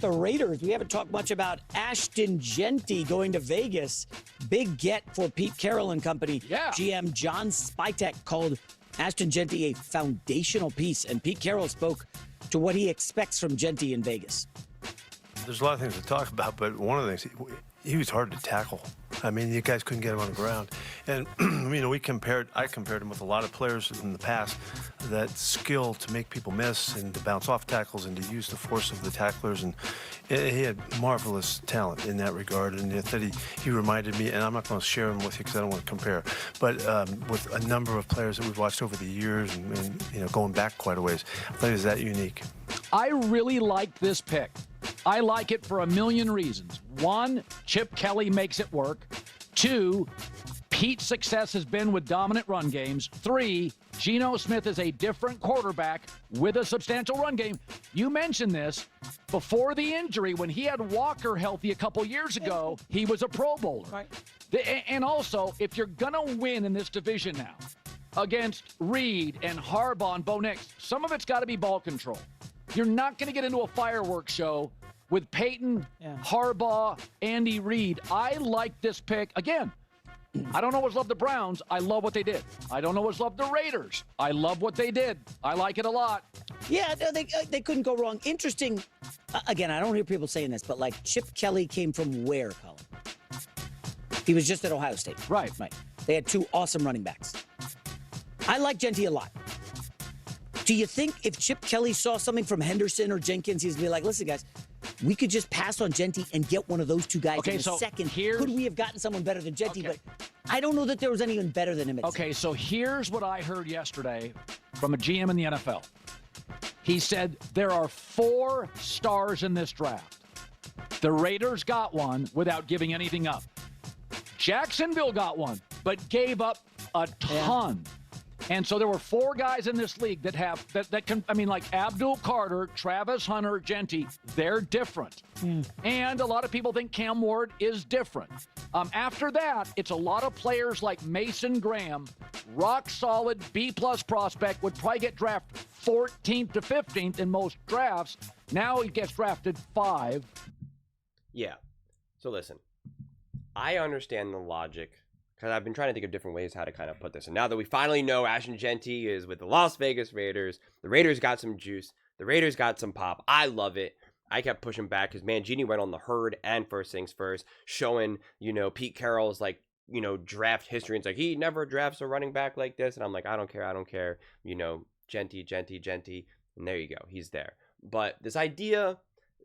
The Raiders, we haven't talked much about Ashton Jeanty going to Vegas. Big get for Pete Carroll and company. Yeah. GM John Spytek called Ashton Jeanty a foundational piece, and Pete Carroll spoke to what he expects from Genty in Vegas. There's a lot of things to talk about, but one of the things, he was hard to tackle. I mean, you guys couldn't get him on the ground. And, you know, I compared him with a lot of players in the past, that skill to make people miss and to bounce off tackles and to use the force of the tacklers. And he had marvelous talent in that regard. And I thought he reminded me, and I'm not going to share him with you because I don't want to compare, but with a number of players that we've watched over the years and you know, going back quite a ways. I thought he was that unique. I really like this pick. I like it for a million reasons. One, Chip Kelly makes it work. Two, Pete's success has been with dominant run games. Three, Geno Smith is a different quarterback with a substantial run game. You mentioned this. Before the injury, when he had Walker healthy a couple years ago, he was a Pro Bowler. Right. And also, if you're going to win in this division now against Reed and Harbaugh and Bo Nix, some of it's got to be ball control. You're not going to get into a fireworks show with Peyton, Harbaugh, Andy Reid. I like this pick. Again, I don't always love the Browns. I love what they did. I don't always love the Raiders. I love what they did. I like it a lot. Yeah, they couldn't go wrong. Interesting. Again, I don't hear people saying this, but like Chip Kelly came from where, Colin? He was just at Ohio State. Right. They had two awesome running backs. I like Genty a lot. Do you think if Chip Kelly saw something from Henderson or Jenkins, he'd be like, listen, guys, we could just pass on Genty and get one of those two guys in a second. Could we have gotten someone better than Genty? But I don't know that there was anyone better than him. Okay, so here's what I heard yesterday from a GM in the NFL. He said there are 4 stars in this draft. The Raiders got one without giving anything up. Jacksonville got one, but gave up a ton. Yeah. And so there were 4 guys in this league that have that can, I mean, like Abdul Carter, Travis Hunter, Genty, they're different. And a lot of people think Cam Ward is different. After that, it's a lot of players like Mason Graham, rock solid B+ prospect, would probably get drafted 14th to 15th in most drafts. Now he gets drafted 5. Yeah. So listen, I understand the logic, because I've been trying to think of different ways how to kind of put this. And now that we finally know Ashton Genty is with the Las Vegas Raiders, the Raiders got some juice. The Raiders got some pop. I love it. I kept pushing back because Mangini went on the herd and First Things First, showing, you know, Pete Carroll's, like, you know, draft history. It's like, he never drafts a running back like this. And I'm like, I don't care. You know, Genty. And there you go. He's there. But this idea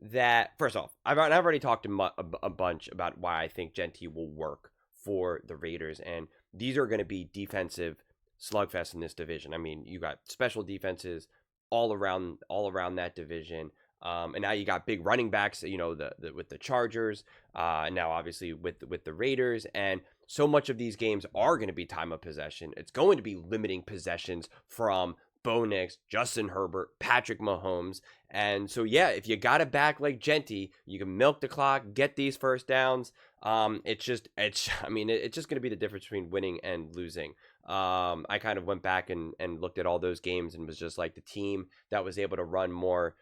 that, first off, I've already talked a bunch about why I think Genty will work for the Raiders, and these are going to be defensive slugfest in this division. I mean, you got special defenses all around that division, and now you got big running backs. You know, with the Chargers, and now obviously with the Raiders, and so much of these games are going to be time of possession. It's going to be limiting possessions from Bo Nix, Justin Herbert, Patrick Mahomes. And so, yeah, if you got a back like Genty, you can milk the clock, get these first downs. It's just going to be the difference between winning and losing. I kind of went back and looked at all those games and was just like, the team that was able to run more,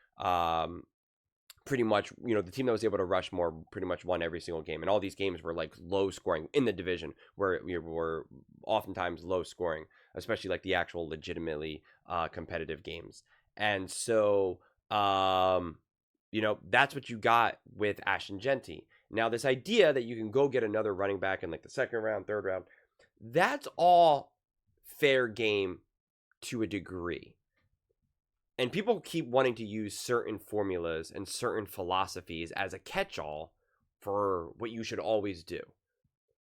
pretty much, you know, the team that was able to rush more pretty much won every single game. And all these games were like low scoring in the division, where we were oftentimes low scoring, especially like the actual legitimately competitive games. And so, you know, that's what you got with Ashton Genty. Now, this idea that you can go get another running back in like the second round, third round, that's all fair game to a degree. And people keep wanting to use certain formulas and certain philosophies as a catch-all for what you should always do.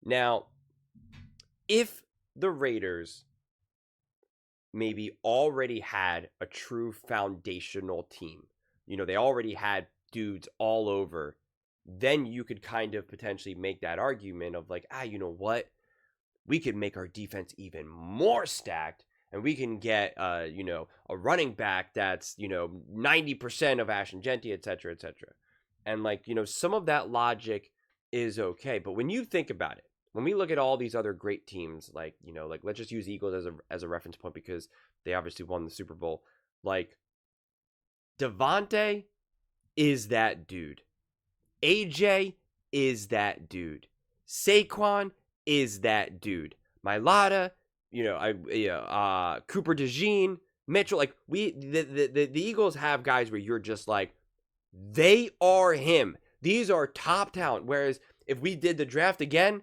Now, if the Raiders maybe already had a true foundational team, you know, they already had dudes all over, then you could kind of potentially make that argument of like, you know what? We could make our defense even more stacked, and we can get, you know, a running back that's, you know, 90% of Ashton Genty, et cetera, et cetera. And like, you know, some of that logic is okay. But when you think about it, when we look at all these other great teams, like, you know, like let's just use Eagles as a reference point because they obviously won the Super Bowl. Like Devontae is that dude. AJ is that dude. Saquon is that dude. Mailata, Cooper DeJean, Mitchell. Like the Eagles have guys where you're just like, they are him. These are top talent. Whereas if we did the draft again,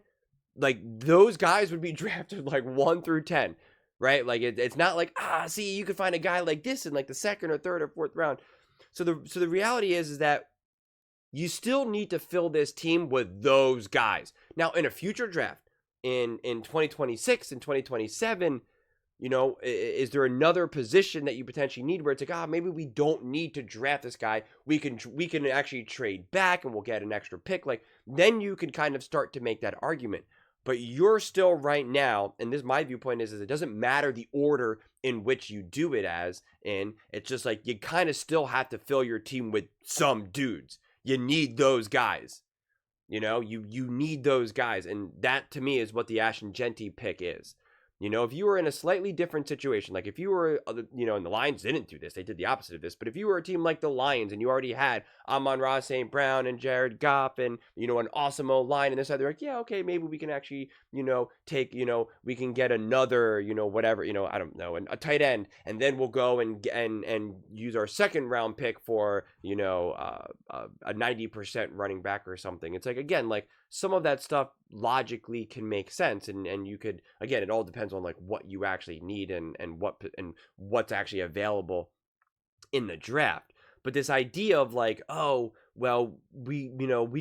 like those guys would be drafted like 1 through 10, right? Like it's not like, see, you could find a guy like this in like the second or third or fourth round. So the reality is that you still need to fill this team with those guys. Now, in a future draft, in 2026 and 2027, is there another position that you potentially need where it's like, maybe we don't need to draft this guy. We can actually trade back and we'll get an extra pick. Like, then you can kind of start to make that argument. But you're still right now, and this my viewpoint is it doesn't matter the order in which you do it as in. It's just like you kind of still have to fill your team with some dudes. You need those guys. You need those guys. And that, to me, is what the Ashton Genty pick is. If you were in a slightly different situation, like if you were, and the Lions didn't do this, they did the opposite of this, but if you were a team like the Lions and you already had Amon-Ra St. Brown and Jared Goff and, an awesome O-line and this side, they're like, yeah, okay, maybe we can actually, take, we can get another, whatever, I don't know, a tight end, and then we'll go and use our second round pick for, a 90% running back or something. It's like, again, like some of that stuff logically can make sense, and you could, again, it all depends on like what you actually need and what's actually available in the draft. But this idea of like, oh well, we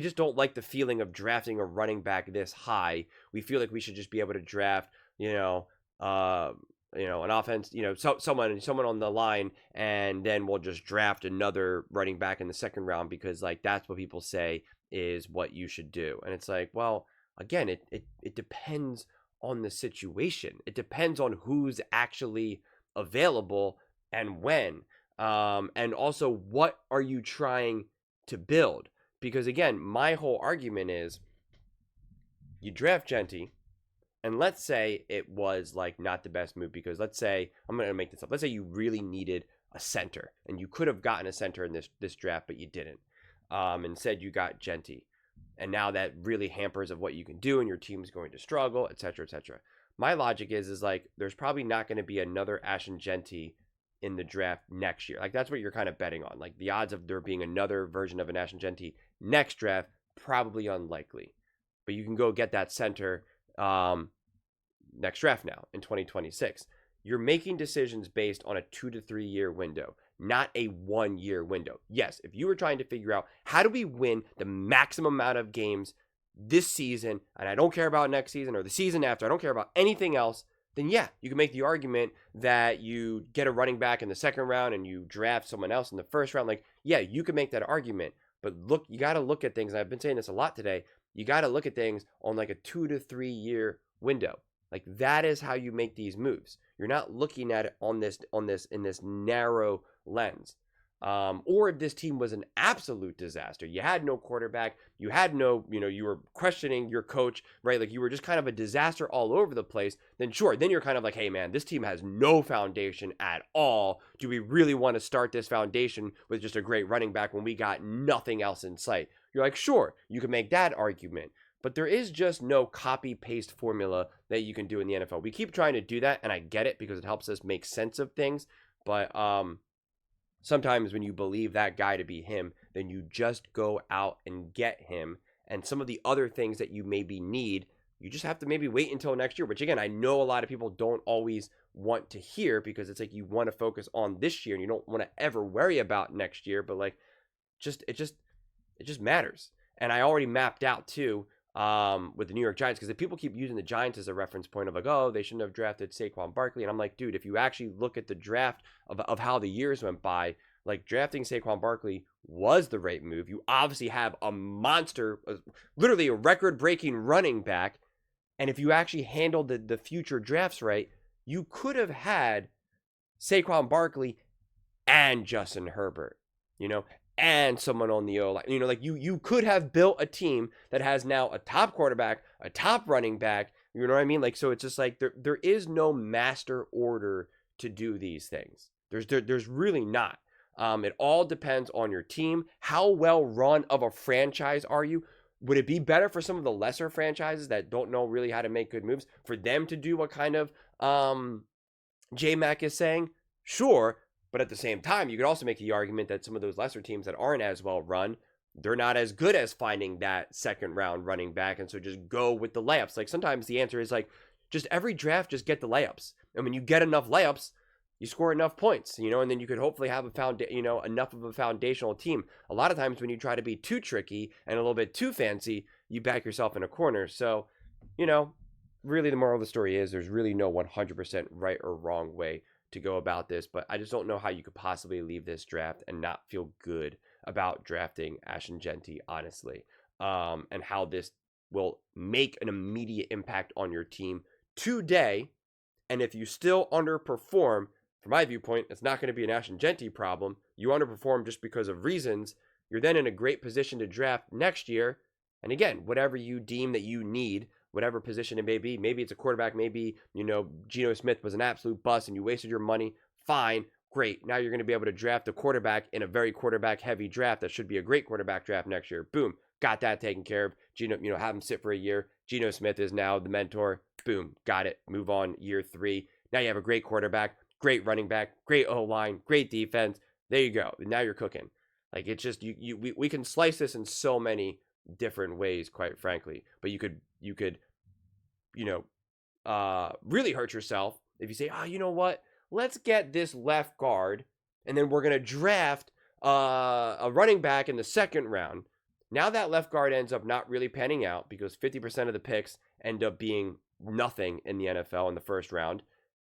just don't like the feeling of drafting a running back this high. We feel like we should just be able to draft an offense, someone on the line, and then we'll just draft another running back in the second round because like that's what people say is what you should do. And it's like, well, again, it depends on the situation. It depends on who's actually available and when. And also, what are you trying to build? Because again, my whole argument is you draft Genty, and let's say it was like not the best move because let's say, I'm going to make this up. Let's say you really needed a center and you could have gotten a center in this draft, but you didn't. Instead you got Genty. And now that really hampers of what you can do and your team's going to struggle, et cetera, et cetera. My logic is like, there's probably not going to be another Ashton Genty in the draft next year. Like that's what you're kind of betting on. Like the odds of there being another version of an Ashton Genty next draft, probably unlikely. But you can go get that center next draft now in 2026. You're making decisions based on a 2 to 3 year window, not a 1 year window. Yes, if you were trying to figure out how do we win the maximum amount of games this season, and I don't care about next season or the season after, I don't care about anything else, then yeah, you can make the argument that you get a running back in the second round and you draft someone else in the first round. Like, yeah, you can make that argument. But look, you got to look at things, and I've been saying this a lot today, you got to look at things on like a 2 to 3 year window. Like that is how you make these moves. You're not looking at it in this narrow lens. Or if this team was an absolute disaster, you had no quarterback, you had no, you were questioning your coach, right? Like you were just kind of a disaster all over the place. Then sure, then you're kind of like, hey man, this team has no foundation at all. Do we really want to start this foundation with just a great running back when we got nothing else in sight? You're like, sure, you can make that argument. But there is just no copy-paste formula that you can do in the NFL. We keep trying to do that, and I get it because it helps us make sense of things. But sometimes when you believe that guy to be him, then you just go out and get him. And some of the other things that you maybe need, you just have to maybe wait until next year. Which, again, I know a lot of people don't always want to hear because it's like you want to focus on this year and you don't want to ever worry about next year. But, like, it just matters. And I already mapped out, too, with the New York Giants, because if people keep using the Giants as a reference point of like, oh, they shouldn't have drafted Saquon Barkley, and I'm like, dude, if you actually look at the draft of how the years went by, like drafting Saquon Barkley was the right move. You obviously have a monster, literally a record-breaking running back, and if you actually handled the future drafts right, you could have had Saquon Barkley and Justin Herbert, and someone on the O-line. Like you could have built a team that has now a top quarterback, a top running back, you know what I mean? Like, so it's just like there is no master order to do these things. There's really not. It all depends on your team. How well run of a franchise are you? Would it be better for some of the lesser franchises that don't know really how to make good moves for them to do what kind of J-Mac is saying? Sure, but at the same time, you could also make the argument that some of those lesser teams that aren't as well run, they're not as good as finding that second round running back, and so just go with the layups. Like sometimes the answer is like, just every draft, just get the layups. And when you get enough layups, you score enough points, and then you could hopefully have enough of a foundational team. A lot of times when you try to be too tricky and a little bit too fancy, you back yourself in a corner. So, really the moral of the story is there's really no 100% right or wrong way to go about this, but I just don't know how you could possibly leave this draft and not feel good about drafting Ashton Jeanty, honestly, and how this will make an immediate impact on your team today. And if you still underperform, from my viewpoint, it's not going to be an Ashton Genty problem. You underperform just because of reasons. You're then in a great position to draft next year. And again, whatever you deem that you need, whatever position it may be, maybe it's a quarterback, maybe, Geno Smith was an absolute bust and you wasted your money. Fine, great. Now you're going to be able to draft a quarterback in a very quarterback-heavy draft that should be a great quarterback draft next year. Boom, got that taken care of. Geno, have him sit for a year. Geno Smith is now the mentor. Boom, got it. Move on, year 3. Now you have a great quarterback, great running back, great O-line, great defense. There you go. Now you're cooking. Like, it's just, we can slice this in so many different ways, quite frankly. But you could really hurt yourself if you say, you know what? Let's get this left guard, and then we're going to draft a running back in the second round. Now that left guard ends up not really panning out because 50% of the picks end up being nothing in the NFL in the first round.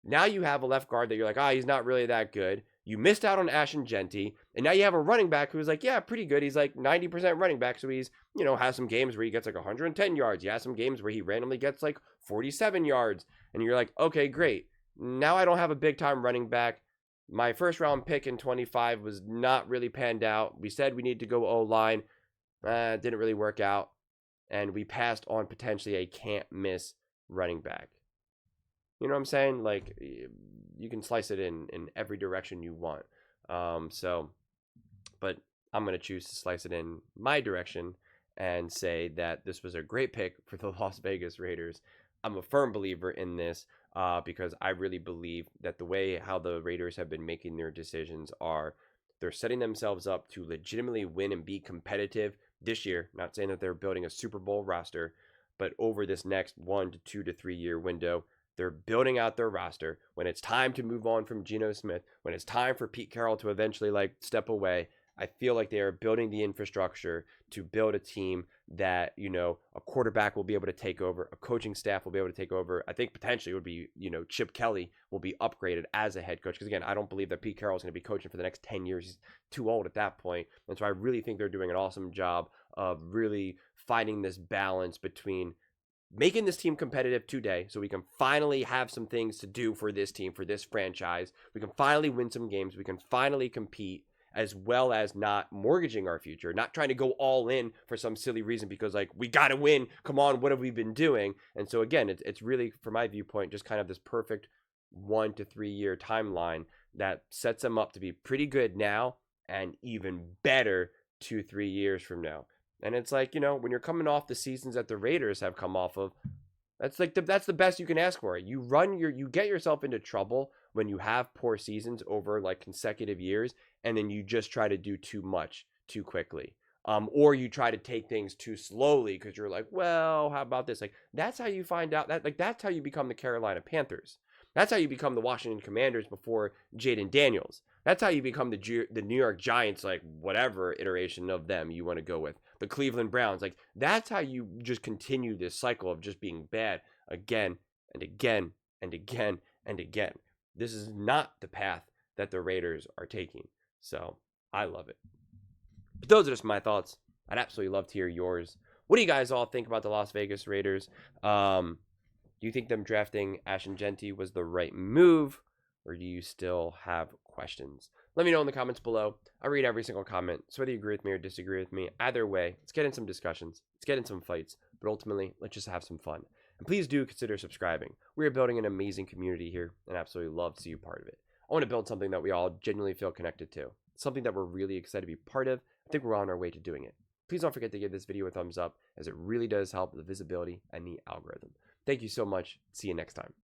Now you have a left guard that you're like, he's not really that good. You missed out on Ashton Jeanty, and now you have a running back who's like, yeah, pretty good. He's like 90% running back, so he's, has some games where he gets like 110 yards. He has some games where he randomly gets like 47 yards, and you're like, okay, great. Now I don't have a big-time running back. My first-round pick in 25 was not really panned out. We said we need to go O-line. Didn't really work out, and we passed on potentially a can't-miss running back. You know what I'm saying? Like, you can slice it in every direction you want. But I'm going to choose to slice it in my direction and say that this was a great pick for the Las Vegas Raiders. I'm a firm believer in this because I really believe that the way how the Raiders have been making their decisions are they're setting themselves up to legitimately win and be competitive this year. Not saying that they're building a Super Bowl roster, but over this next 1 to 2 to 3 year window, they're building out their roster. When it's time to move on from Geno Smith, when it's time for Pete Carroll to eventually step away, I feel like they are building the infrastructure to build a team that, a quarterback will be able to take over, a coaching staff will be able to take over. I think potentially it would be, Chip Kelly will be upgraded as a head coach. Because again, I don't believe that Pete Carroll is going to be coaching for the next 10 years. He's too old at that point. And so I really think they're doing an awesome job of really finding this balance between making this team competitive today so we can finally have some things to do for this team, for this franchise. We can finally win some games. We can finally compete, as well as not mortgaging our future, not trying to go all in for some silly reason because, we got to win. Come on, what have we been doing? And so, again, it's really, from my viewpoint, just kind of this perfect 1 to 3 year timeline that sets them up to be pretty good now and even better 2-3 years from now. And it's like, when you're coming off the seasons that the Raiders have come off of, that's that's the best you can ask for. You get yourself into trouble when you have poor seasons over consecutive years, and then you just try to do too much too quickly. Or you try to take things too slowly because you're like, well, how about this? That's how you find out that's how you become the Carolina Panthers. That's how you become the Washington Commanders before Jaden Daniels. That's how you become the New York Giants, whatever iteration of them you want to go with. The Cleveland Browns. That's how you just continue this cycle of just being bad again and again and again and again. This is not the path that the Raiders are taking. So I love it. But those are just my thoughts. I'd absolutely love to hear yours. What do you guys all think about the Las Vegas Raiders? Do you think them drafting Ashton Genty was the right move? Or do you still have questions? Let me know in the comments below. I read every single comment. So whether you agree with me or disagree with me, either way, let's get in some discussions. Let's get in some fights. But ultimately, let's just have some fun. And please do consider subscribing. We are building an amazing community here and absolutely love to see you part of it. I want to build something that we all genuinely feel connected to. something that we're really excited to be part of. I think we're on our way to doing it. Please don't forget to give this video a thumbs up, as it really does help the visibility and the algorithm. Thank you so much. See you next time.